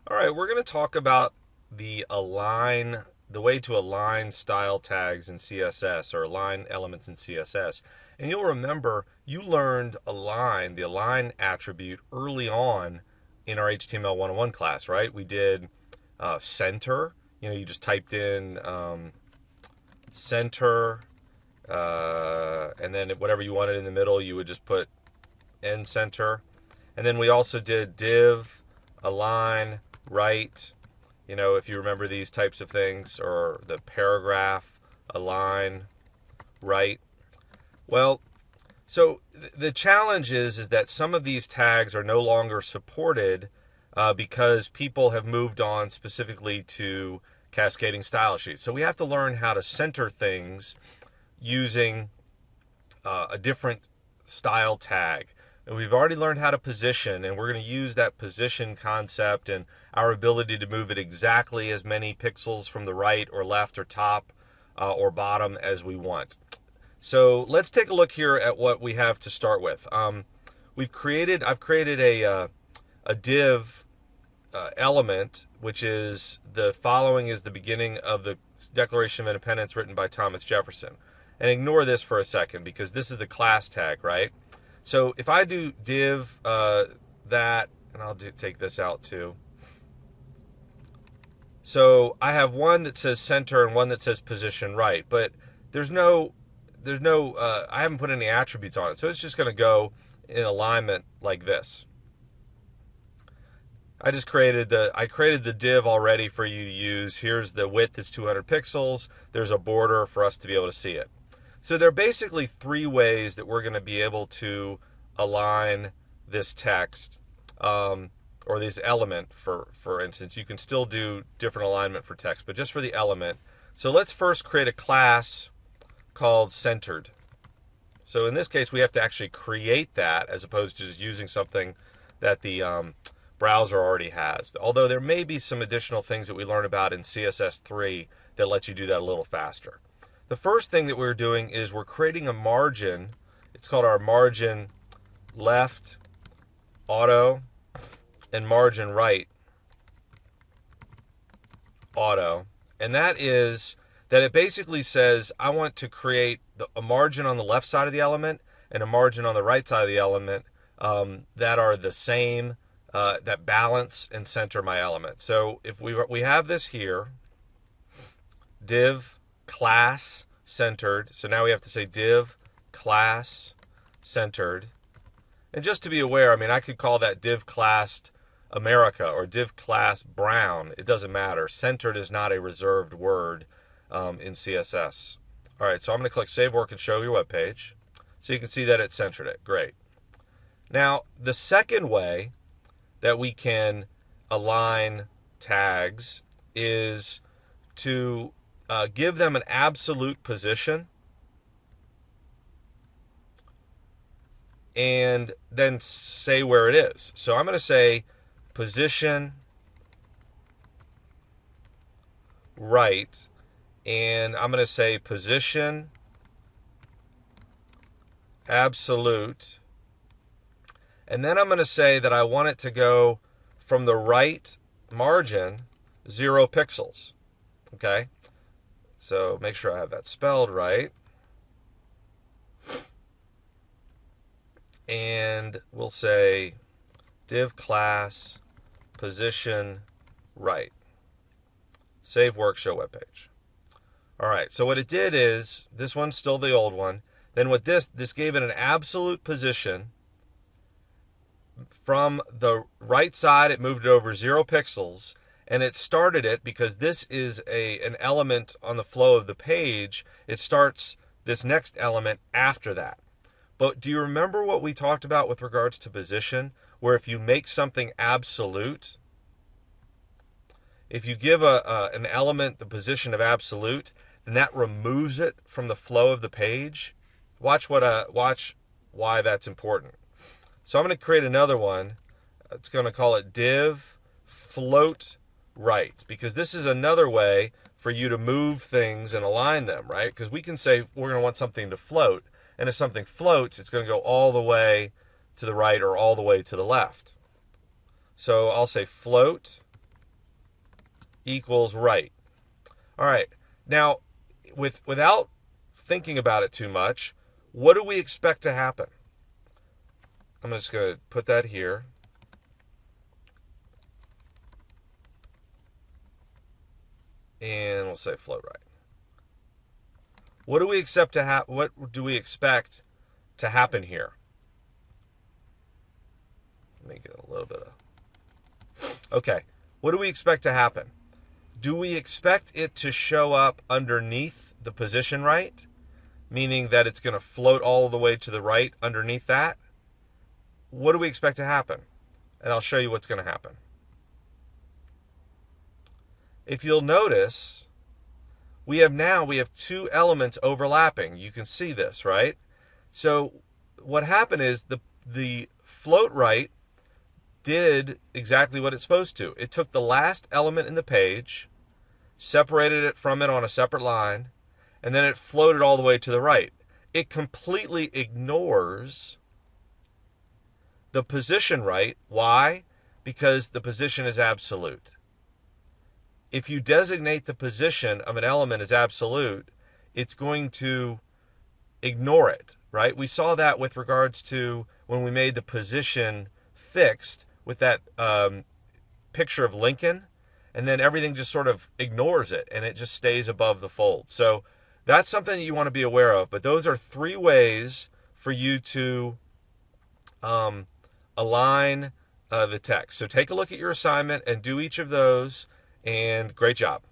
All right, we're going to talk about the way to align style tags in CSS or align elements in CSS. And you'll remember you learned the align attribute early on in our HTML 101 class, right? We did center. You just typed in center, and then whatever you wanted in the middle, you would just put end center. And then we also did div, align, right. If you remember these types of things, or the paragraph, align, right. Well, so the challenge is that some of these tags are no longer supported because people have moved on specifically to cascading style sheets. So we have to learn how to center things using a different style tag. And we've already learned how to position, and we're going to use that position concept and our ability to move it exactly as many pixels from the right or left or top or bottom as we want. So let's take a look here at what we have to start with. I've created a div element, which is the following is the beginning of the Declaration of Independence written by Thomas Jefferson. And ignore this for a second because this is the class tag, right? So if I do div that, and I'll take this out too. So I have one that says center and one that says position right, but there's no I haven't put any attributes on it, so it's just going to go in alignment like this. I created the div already for you to use. Here's the width is 200 pixels. There's a border for us to be able to see it. So there are basically three ways that we're going to be able to align this text or this element. For instance, you can still do different alignment for text, but just for the element. So let's first create a class called centered. So in this case, we have to actually create that as opposed to just using something that the browser already has. Although there may be some additional things that we learn about in CSS3 that let you do that a little faster. The first thing that we're doing is we're creating a margin. It's called our margin left auto and margin right auto. And that is that it basically says I want to create a margin on the left side of the element and a margin on the right side of the element that are the same, that balance and center my element. So if we have this here, div class centered. So now we have to say div class centered. And just to be aware, I could call that div class America or div class brown. It doesn't matter. Centered is not a reserved word in CSS. All right, so I'm going to click Save Work and Show Your Web Page. So you can see that it centered it. Great. Now, the second way that we can align tags is to give them an absolute position and then say where it is. So I'm going to say position right, and I'm going to say position absolute, and then I'm going to say that I want it to go from the right margin 0 pixels. Okay? So make sure I have that spelled right. And we'll say div class position right. Save work, show web page. All right, so what it did is, this one's still the old one. Then with this gave it an absolute position. From the right side, it moved it over 0 pixels. And it started it because this is an element on the flow of the page. It starts this next element after that. But do you remember what we talked about with regards to position? Where if you make something absolute, if you give an element the position of absolute, then that removes it from the flow of the page. Watch why that's important. So I'm going to create another one. It's going to call it div float right, because this is another way for you to move things and align them, right? Because we can say we're going to want something to float, and if something floats, it's going to go all the way to the right or all the way to the left. So I'll say float equals right. All right. Now, without thinking about it too much, what do we expect to happen? I'm just going to put that here. And we'll say float right. What do we expect to happen here? Let me get a little bit of... Okay. What do we expect to happen? Do we expect it to show up underneath the position right? Meaning that it's going to float all the way to the right underneath that? What do we expect to happen? And I'll show you what's going to happen. If you'll notice, we have two elements overlapping. You can see this, right? So what happened is the float right did exactly what it's supposed to. It took the last element in the page, separated it from it on a separate line, and then it floated all the way to the right. It completely ignores the position right. Why? Because the position is absolute. If you designate the position of an element as absolute, it's going to ignore it, right? We saw that with regards to when we made the position fixed with that picture of Lincoln, and then everything just sort of ignores it, and it just stays above the fold. So that's something that you want to be aware of. But those are 3 ways for you to align the text. So take a look at your assignment and do each of those, and great job.